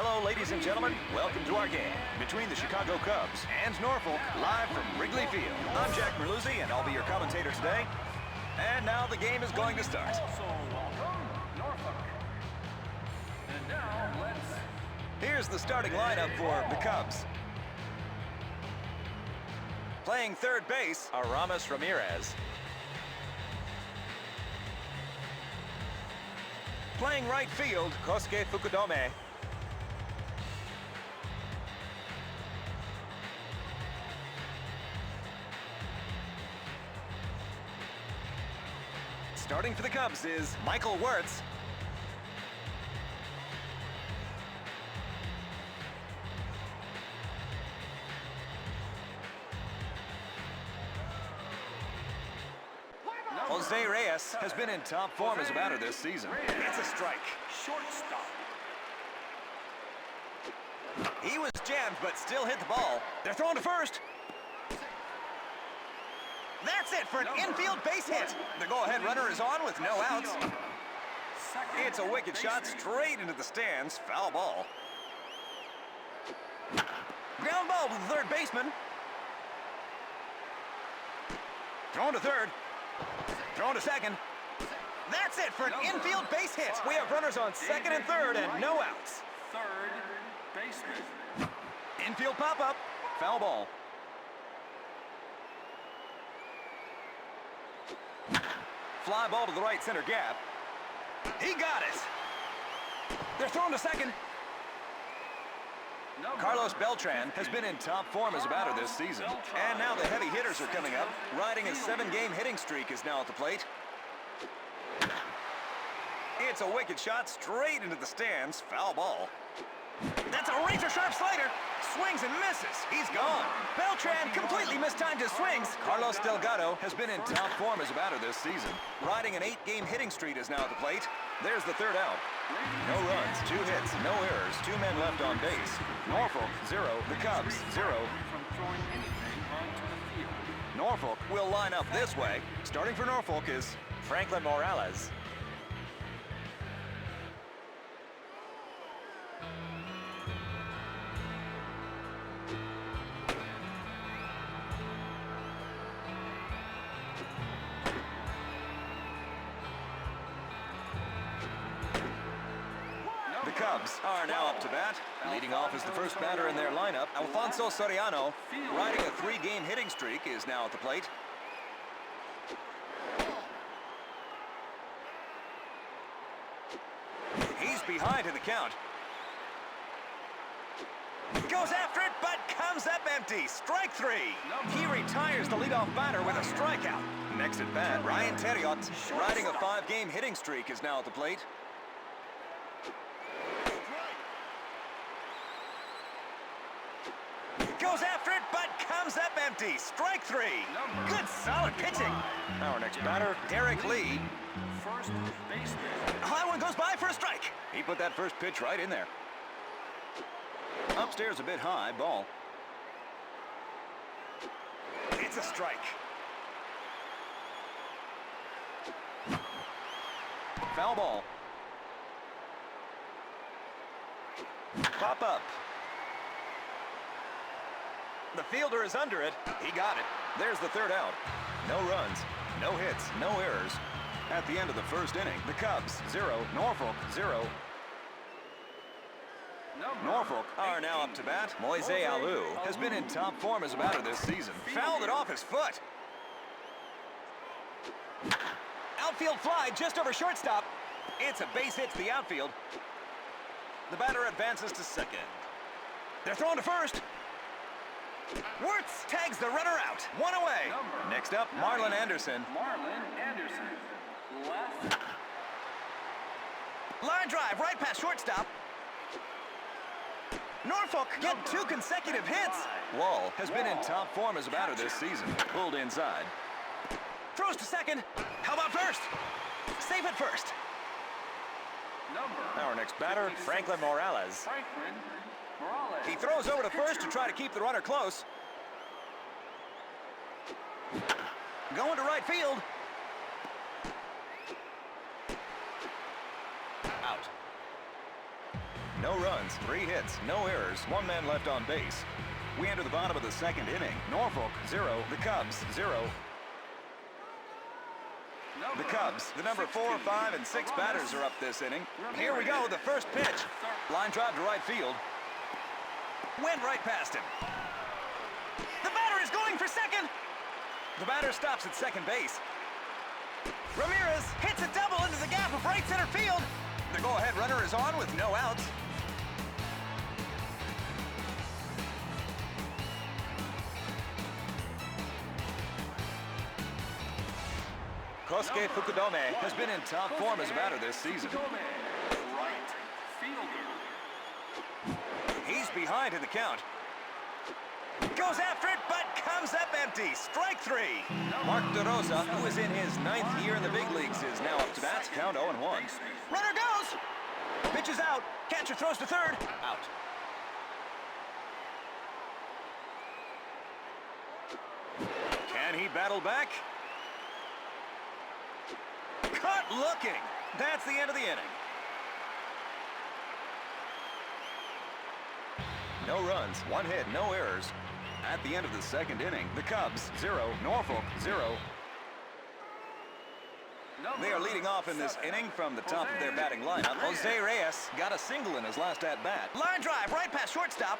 Hello, ladies and gentlemen. Welcome to our game between the Chicago Cubs and Norfolk, live from Wrigley Field. I'm Jack Merluzzi, and I'll be your commentator today. And now the game is going to start. Also welcome, Norfolk. And now let's... Here's the starting lineup for the Cubs. Playing third base, Aramis Ramirez. Playing right field, Kosuke Fukudome. Starting for the Cubs is Michael Wirtz. Jose Reyes has been in top form as a batter this season. It's a strike. Shortstop. He was jammed, but still hit the ball. They're throwing to first. That's it for an infield base hit. The go-ahead runner is on with no outs. It's a wicked shot straight into the stands. Foul ball. Ground ball to the third baseman. Thrown to third. Thrown to second. That's it for an infield base hit. We have runners on second and third and no outs. Third baseman. Infield pop-up. Foul ball. Fly ball to the right center gap. He got it. They're thrown to second. Carlos Beltran has been in top form as a batter this season. And now the heavy hitters are coming up. Riding a 7-game hitting streak is now at the plate. It's a wicked shot straight into the stands. Foul ball. That's a razor-sharp slider. Swings and misses. He's gone. Beltran completely mistimed his swings. Carlos Delgado has been in top form as a batter this season. Riding an 8-game hitting streak is now at the plate. There's the third out. No runs, 2 hits, no errors, 2 men left on base. Norfolk, 0. The Cubs, 0. From throwing anything onto the field. Norfolk will line up this way. Starting for Norfolk is Franklin Morales. The Cubs are now up to bat. Leading off is the first batter in their lineup, Alfonso Soriano. Riding a 3-game hitting streak is now at the plate. He's behind in the count. Goes after it, but comes up empty. Strike 3. He retires the leadoff batter with a strikeout. Next at bat, Ryan Terriot. Riding a 5-game hitting streak is now at the plate. Goes after it, but comes up empty. Strike 3. Good solid pitching. Our next batter, Derek Lee. First baseman. High one goes by for a strike. He put that first pitch right in there. Upstairs a bit high, ball. It's a strike. Foul ball. Pop up. The fielder is under it. He got it. There's the third out. No runs, no hits, no errors. At the end of the first inning, the Cubs, 0. Norfolk, 0. Norfolk are now up to bat. Moise Alou has been in top form as a batter this season. Fouled it off his foot. Outfield fly just over shortstop. It's a base hit to the outfield. The batter advances to second. They're thrown to first. Wirtz tags the runner out. 1 away. Next up, Marlon Anderson. Marlon Anderson. Left. Line drive right past shortstop. Norfolk get 2 consecutive hits. Wall has been in top form as a batter this season. Pulled inside. Throws to second. How about first? Safe at first. Our next batter, Franklin Morales. Franklin Morales. He throws over to first to try to keep the runner close. Going to right field. Out. No runs, 3 hits, no errors, 1 man left on base. We enter the bottom of the second inning. Norfolk, 0. The Cubs, 0. The Cubs, the number 4, 5, and 6 batters are up this inning. Here we go, the first pitch. Line drive to right field. Went right past him. The batter is going for second. The batter stops at second base. Ramirez hits a double into the gap of right center field. The go-ahead runner is on with no outs. Kosuke Fukudome has been in top form as a batter this season. Right fielder. He's behind in the count. Goes after it, but comes up empty. Strike 3. Mark DeRosa, who is in his 9th year in the big leagues, is now up to bat. Count 0-1. Runner goes. Pitches out. Catcher throws to third. Out. Can he battle back? Caught looking. That's the end of the inning. No runs, 1 hit, no errors. At the end of the second inning, the Cubs, 0. Norfolk, 0. They are leading off in this inning from the top of their batting lineup. Jose Reyes got a single in his last at-bat. Line drive right past shortstop.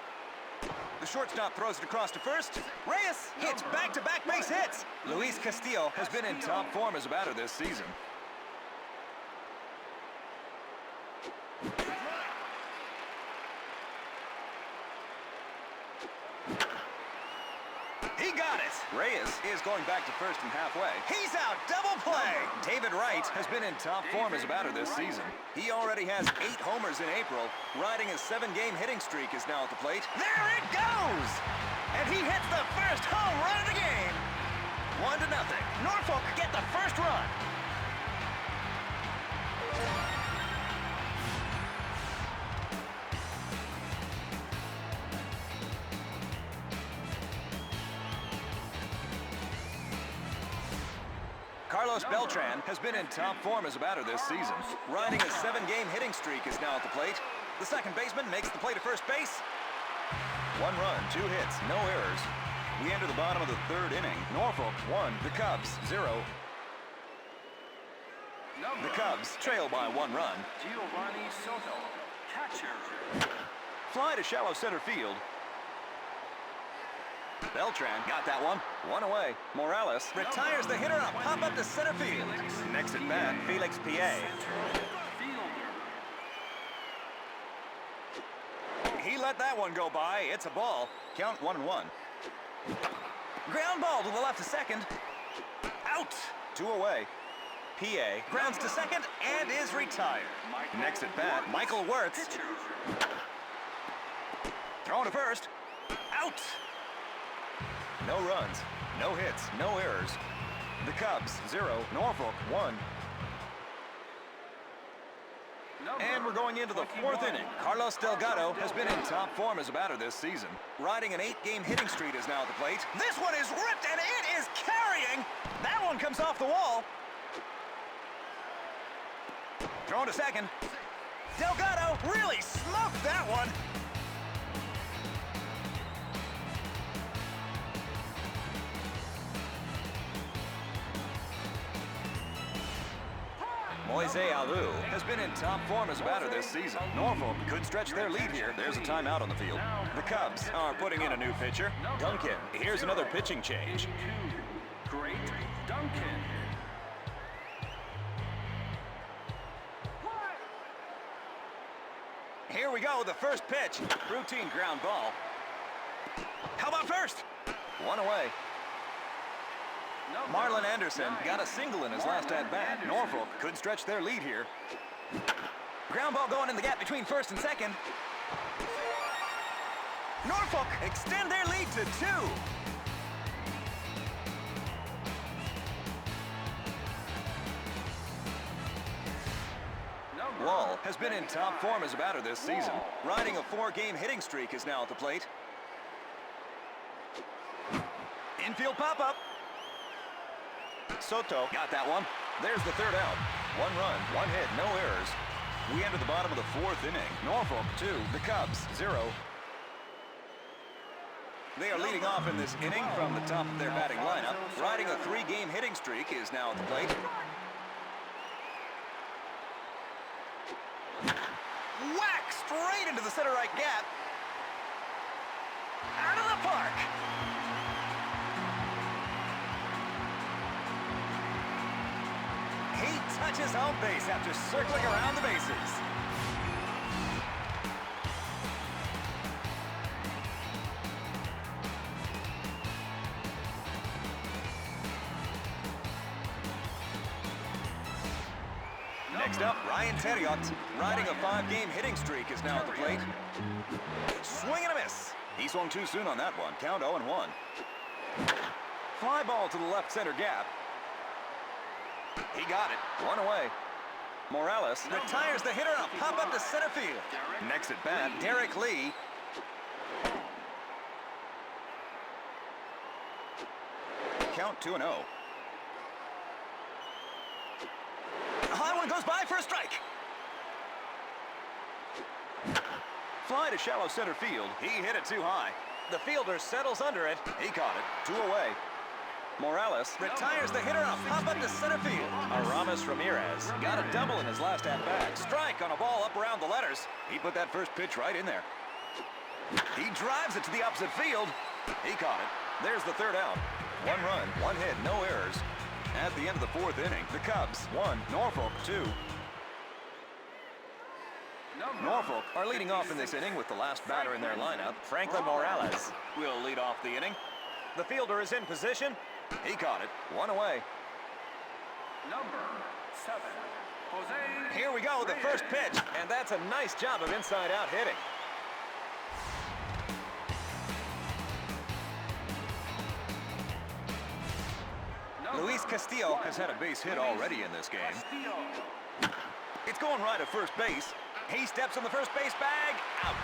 The shortstop throws it across to first. Reyes hits back-to-back base hits. Luis Castillo has been in top form as a batter this season. He got it. Reyes is going back to first and halfway. He's out. Double play. David Wright has been in top form as a batter this season. He already has 8 homers in April. Riding a 7-game hitting streak is now at the plate. There it goes! And he hits the first home run of the game. 1-0. Norfolk get the first run. Carlos Beltran has been in top form as a batter this season. Riding a 7-game hitting streak is now at the plate. The second baseman makes the play to first base. 1 run, 2 hits, no errors. We enter the bottom of the third inning. Norfolk 1, the Cubs 0. The Cubs trail by 1 run. Giovanni Soto, catcher. Fly to shallow center field. Beltran got that one. 1 away. Morales retires the hitter on a pop-up to center field. Next at bat, Felix Pierre. He let that one go by. It's a ball. Count 1-1. Ground ball to the left to second. Out. 2 away. Pierre grounds to second and is retired. Next at bat, Michael Wirtz. Thrown to first. Out. No runs, no hits, no errors. The Cubs, 0. Norfolk, 1. And we're going into the 4th inning. Carlos Delgado has been in top form as a batter this season. Riding an 8-game hitting streak is now at the plate. This one is ripped and it is carrying. That one comes off the wall. Thrown to second. Delgado really smoked that one. Moise Alou has been in top form as a batter this season. Norfolk could stretch their lead here. There's a timeout on the field. The Cubs are putting in a new pitcher, Duncan. Here's another pitching change. Great Duncan. Here we go, the first pitch. Routine ground ball. How about first? 1 away. Marlon Anderson got a single in his last at-bat. Norfolk could stretch their lead here. Ground ball going in the gap between first and second. Norfolk extend their lead to 2. Wall has been in top form as a batter this season. Riding a 4-game hitting streak is now at the plate. Infield pop-up. Soto got that one. There's the third out. 1 run, 1 hit, no errors. We enter the bottom of the fourth inning. Norfolk 2, the Cubs 0. They are leading off in this inning from the top of their batting lineup. Riding a 3-game hitting streak is now at the plate. Whack! Straight into the center right gap. Out of the park. He touches home base after circling around the bases. Next up, Ryan Terriot, riding a 5-game hitting streak, is now at the plate. Swing and a miss. He swung too soon on that one. Count 0-1. Fly ball to the left center gap. He got it. One away. Morales retires the hitter and a pop up to center field. Next at bat, Derek Lee. Count 2-0. A high one goes by for a strike. Fly to shallow center field. He hit it too high. The fielder settles under it. He caught it. 2 away. Morales retires the hitter and a pop up to center field. Aramis Ramirez got a double in his last at-bat. Strike on a ball up around the letters. He put that first pitch right in there. He drives it to the opposite field. He caught it. There's the third out. 1 run, 1 hit, no errors. At the end of the fourth inning, the Cubs 1, Norfolk 2. Norfolk are leading off in this inning with the last batter in their lineup. Franklin Morales will lead off the inning. The fielder is in position. He caught it. 1 away. Number 7, Jose. Here we go, the first pitch, and that's a nice job of inside-out hitting. Luis Castillo has had a base hit already in this game. It's going right at first base. He steps on the first base bag. Out.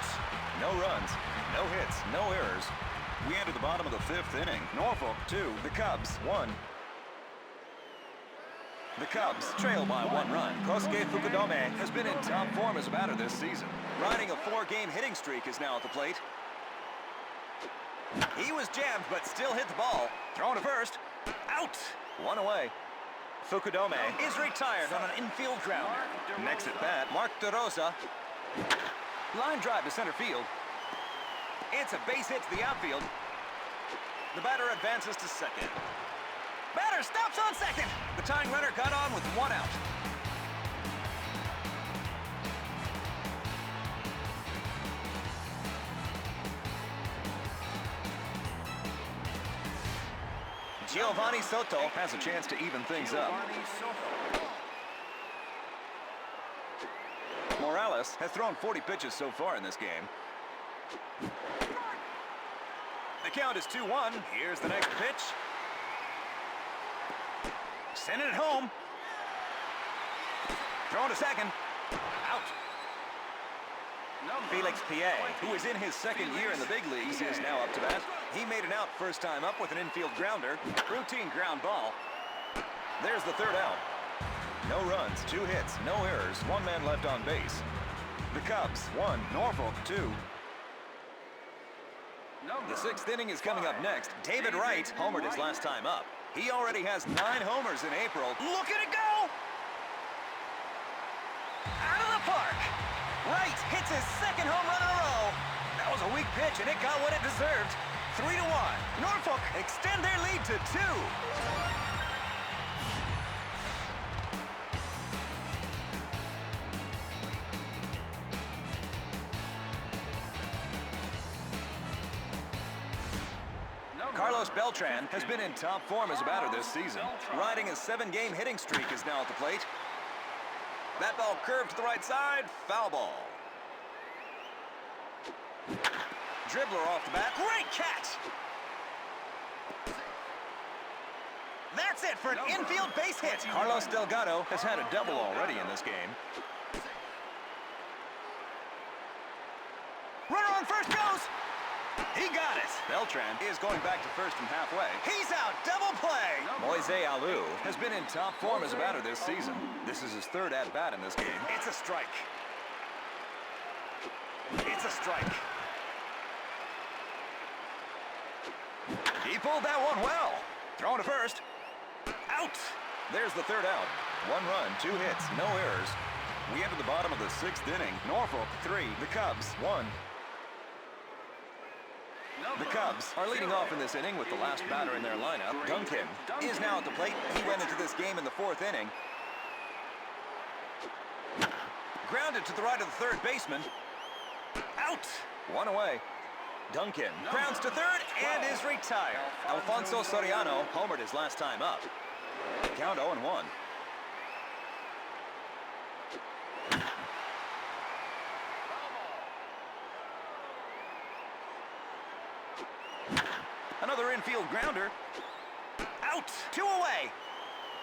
No runs, no hits, no errors. We enter the bottom of the 5th inning. Norfolk 2, the Cubs 1. The Cubs trail by 1 run. Kosuke Fukudome has been in top form as a batter this season. Riding a 4-game hitting streak is now at the plate. He was jammed but still hit the ball. Thrown to first. Out. 1 away. Fukudome is retired on an infield grounder. Next at bat, Mark DeRosa. Line drive to center field. It's a base hit to the outfield. The batter advances to second. Batter stops on second. The tying runner got on with 1 out. Giovanni Soto has a chance to even things up. Morales has thrown 40 pitches so far in this game. The count is 2-1. Here's the next pitch. Sending it home. Thrown to second. Out. Felix Pierre, who is in his 2nd year in the big leagues, is now up to bat. He made an out first time up with an infield grounder. Routine ground ball. There's the third out. No runs, 2 hits, no errors, 1 man left on base. The Cubs 1, Norfolk 2. The 6th inning is coming up next. David Wright homered his last time up. He already has 9 homers in April. Look at it go! Out of the park! Wright hits his 2nd home run in a row. That was a weak pitch, and it got what it deserved. 3-1. Norfolk extend their lead to 2. Carlos Beltran has been in top form as a batter this season. Riding a 7-game hitting streak is now at the plate. That ball curved to the right side. Foul ball. Dribbler off the bat. Great catch! That's it for an infield base hit. Carlos Delgado has had a double already in this game. Runner on first goes. He got got it. Beltran is going back to first from halfway. He's out. Double play. Moise Alou has been in top form as a batter this season. This is his third at-bat in this game. It's a strike. It's a strike. He pulled that one well. Thrown to first. Out. There's the third out. 1 run, 2 hits, no errors. We enter the bottom of the 6th inning. Norfolk 3, the Cubs 1. The Cubs are leading off in this inning with the last batter in their lineup. Duncan is now at the plate. He went into this game in the 4th inning. Grounded to the right of the third baseman. Out. 1 away. Duncan grounds to third and is retired. Alfonso Soriano homered his last time up. Count 0-1. Another infield grounder. Out. 2 away.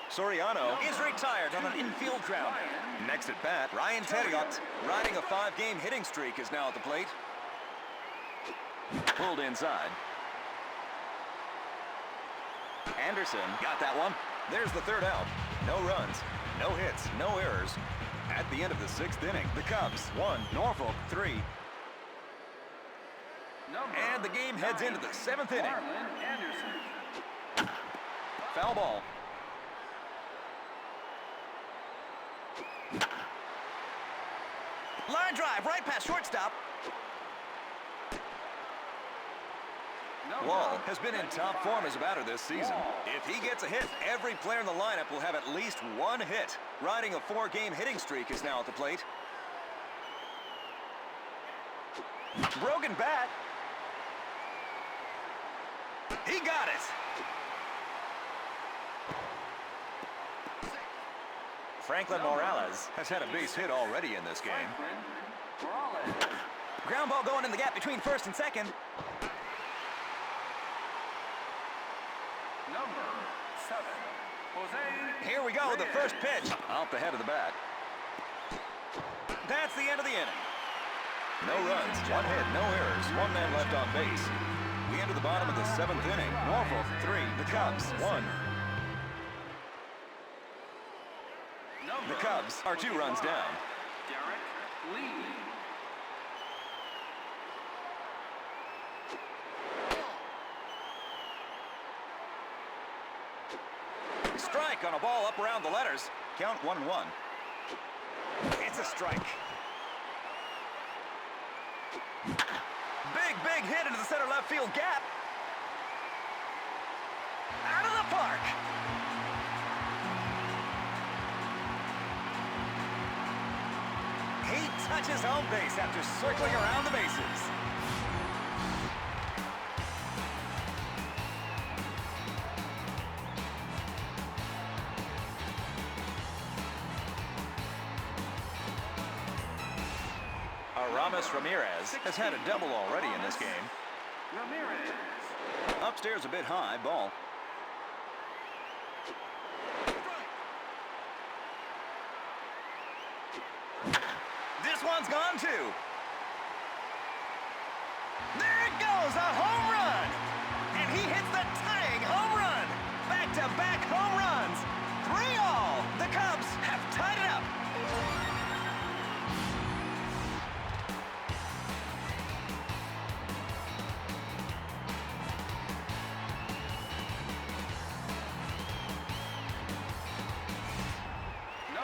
Soriano is retired on an infield grounder. Next at bat, Ryan Terriot, riding a 5-game hitting streak, is now at the plate. Pulled inside. Anderson got that one. There's the third out. No runs, no hits, no errors. At the end of the 6th inning, the Cubs 1, Norfolk 3. And the game heads into the 7th inning. Foul ball. Line drive right past shortstop. Wall has been in top form as a batter this season. If he gets a hit, every player in the lineup will have at least 1 hit. Riding a 4-game hitting streak is now at the plate. Broken bat. He got it. Franklin Morales has had a base hit already in this game. Ground ball going in the gap between first and second. Number 7, Jose. Here we go, the first pitch. Off the head of the bat. That's the end of the inning. No runs, 1 hit, no errors, 1 man left on base. We enter the bottom of the 7th inning. Norfolk 3, the Cubs 1. The Cubs are 2 runs down. Derek Lee. Strike on a ball up around the letters. Count 1-1. It's a strike. Big hit into the center left field gap. Out of the park. He touches home base after circling around the bases. Aramis Ramirez has had a double already in this game. Ramirez. Upstairs a bit high, ball. This one's gone too. There it goes, a home run! And he hits the tying home run! Back-to-back home runs! 3-all! The Cubs have tied it up!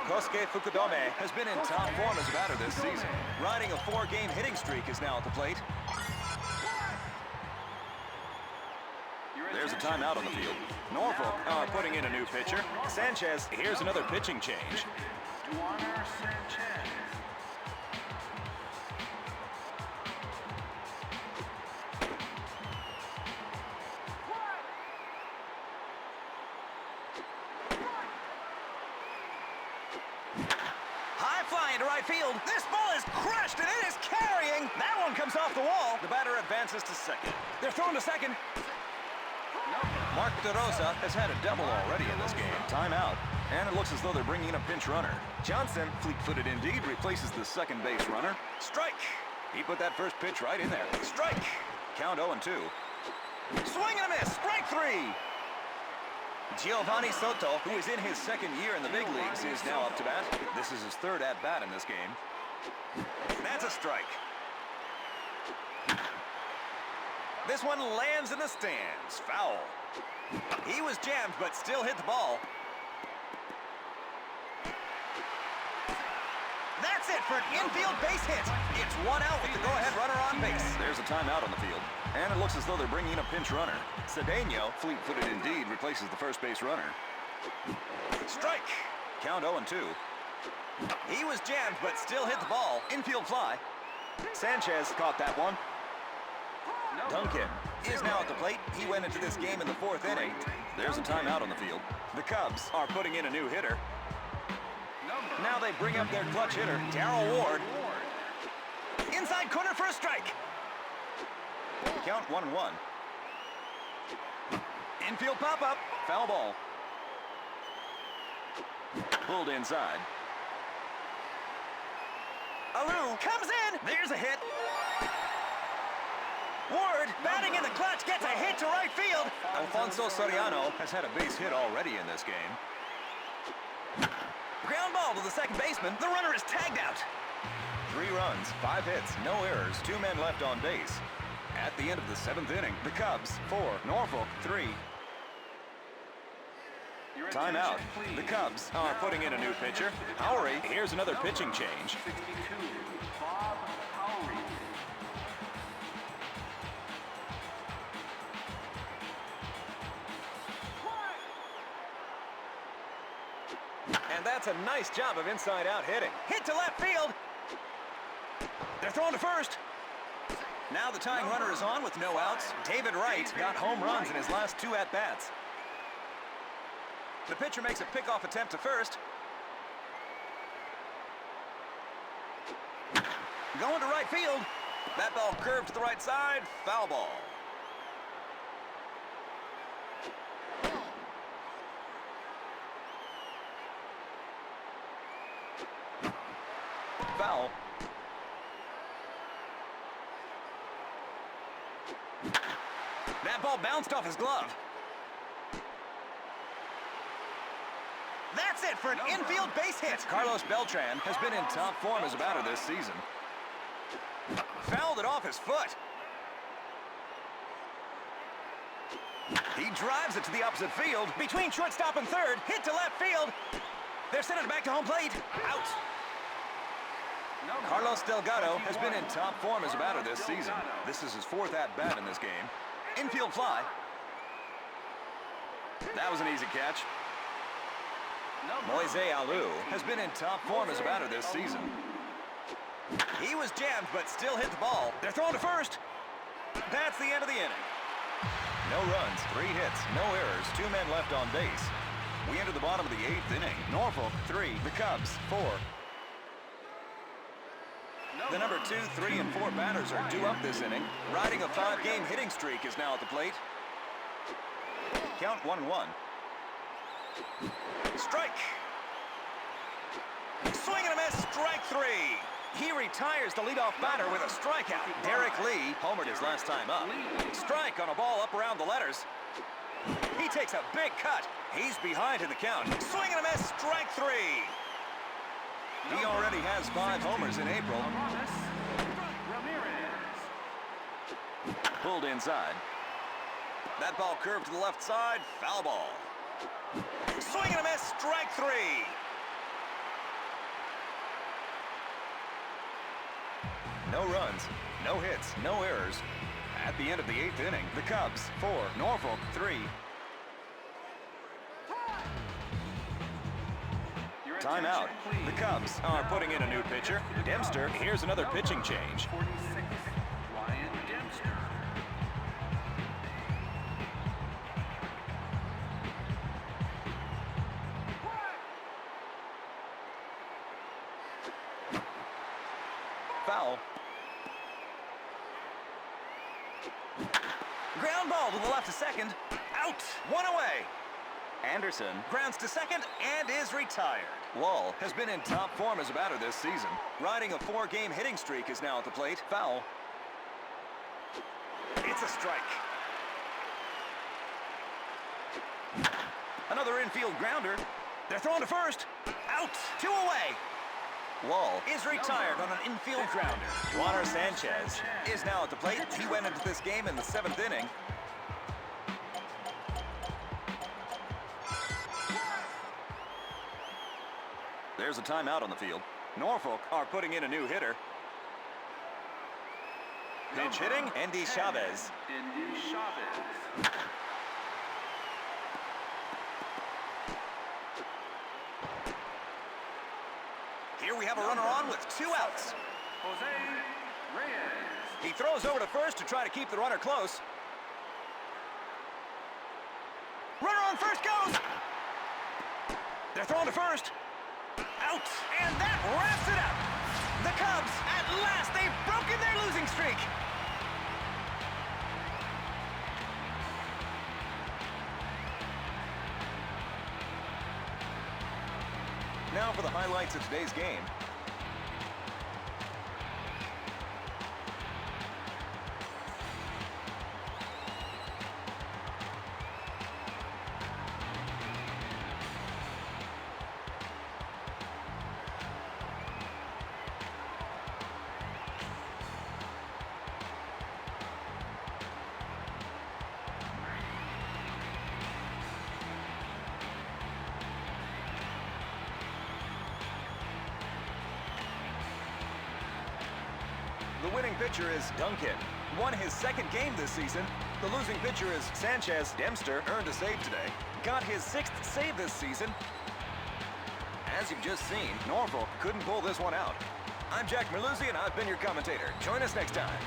Kosuke Fukudome has been in top form as a batter this season. Riding a 4-game hitting streak is now at the plate. There's a timeout on the field. Norfolk are putting in a new pitcher. Sanchez, here's another pitching change. Duaner Sanchez. High fly into right field. This ball is crushed and it is carrying. That one comes off the wall. The batter advances to second. They're thrown to second. Mark DeRosa has had a double already in this game. Timeout. And it looks as though they're bringing in a pinch runner. Johnson, fleet-footed indeed, replaces the second base runner. Strike. He put that first pitch right in there. Strike. Count 0-2. Swing and a miss. Strike three. Giovanni Soto, who is in his second year in the big leagues, is now up to bat. This is his third at-bat in this game. That's a strike. This one lands in the stands. Foul. He was jammed, but still hit the ball. That's it for an infield base hit. It's one out with the go-ahead runner on base. There's a timeout on the field, and it looks as though they're bringing in a pinch runner. Cedeno, fleet-footed indeed, replaces the first base runner. Strike. Count 0-2. He was jammed, but still hit the ball. Infield fly. Sanchez caught that one. Duncan is now at the plate. He went into this game in the fourth inning. There's a timeout on the field. The Cubs are putting in a new hitter. Now they bring up their clutch hitter, Darryl Ward. Inside corner for a strike. Count 1-1. Infield pop-up. Foul ball. Pulled inside. Alou comes in. There's a hit. Ward, batting in the clutch, gets a hit to right field. Alfonso Soriano has had a base hit already in this game. Ground ball to the second baseman. The runner is tagged out. 3 runs, 5 hits, no errors, 2 men left on base. At the end of the 7th inning, the Cubs 4, Norfolk 3. Timeout. The Cubs are putting in a new pitcher. Howry, here's another pitching change. 62, Bob Howry. And that's a nice job of inside-out hitting. Hit to left field. They're thrown to first. Now the tying runner is on with no outs. David Wright got home runs in his last 2 at-bats. The pitcher makes a pickoff attempt to first. Going to right field. That ball curved to the right side. Foul ball. Foul. That ball bounced off his glove. That's it for an infield base hit. Carlos Beltran has been in top form as a batter this season. Fouled it off his foot. He drives it to the opposite field. Between shortstop and third. Hit to left field. They're sending it back to home plate. Out. Carlos Delgado has been in top form as a batter this season. This is his 4th at-bat in this game. Infield fly. That was an easy catch. Moise Alou has been in top form as a batter this season. He was jammed, but still hit the ball. They're thrown to first. That's the end of the inning. No runs, 3 hits, no errors, 2 men left on base. We enter the bottom of the 8th inning. Norfolk 3, the Cubs 4. The number 2, 3, and 4 batters are due up this inning. Riding a 5-game hitting streak is now at the plate. Count 1-1. Strike. Swing and a miss. Strike 3. He retires the leadoff batter with a strikeout. Derek Lee homered his last time up. Strike on a ball up around the letters. He takes a big cut. He's behind in the count. Swing and a miss. Strike 3. He already has 5 homers in April. Ramirez. Pulled inside. That ball curved to the left side. Foul ball. Swing and a miss. Strike 3. No runs, no hits, no errors. At the end of the 8th inning, the Cubs 4, Norfolk 3. Timeout. The Cubs are putting in a new pitcher. Dempster, here's another pitching change. 46, Ryan Dempster. Foul. Ground ball to the left to second. Out. 1 away. Anderson grounds to second and is retired. Wall has been in top form as a batter this season. Riding a 4-game hitting streak is now at the plate. Foul. It's a strike. Another infield grounder. They're throwing to first. Out. 2 away. Wall is retired on an infield grounder. Juaner Sanchez is now at the plate. He went into this game in the 7th inning. There's a timeout on the field. Norfolk are putting in a new hitter. Pinch hitting, Andy Chavez. Andy Chavez. Here we have a runner on with 2 outs. Jose Reyes. He throws over to first to try to keep the runner close. Runner on first goes. They're throwing to first. Out. And that wraps it up. The Cubs, at last, they've broken their losing streak. Now for the highlights of today's game. The winning pitcher is Duncan. Won his 2nd game this season. The losing pitcher is Sanchez. Dempster earned a save today. Got his 6th save this season. As you've just seen, Norfolk couldn't pull this one out. I'm Jack Merluzzi, and I've been your commentator. Join us next time.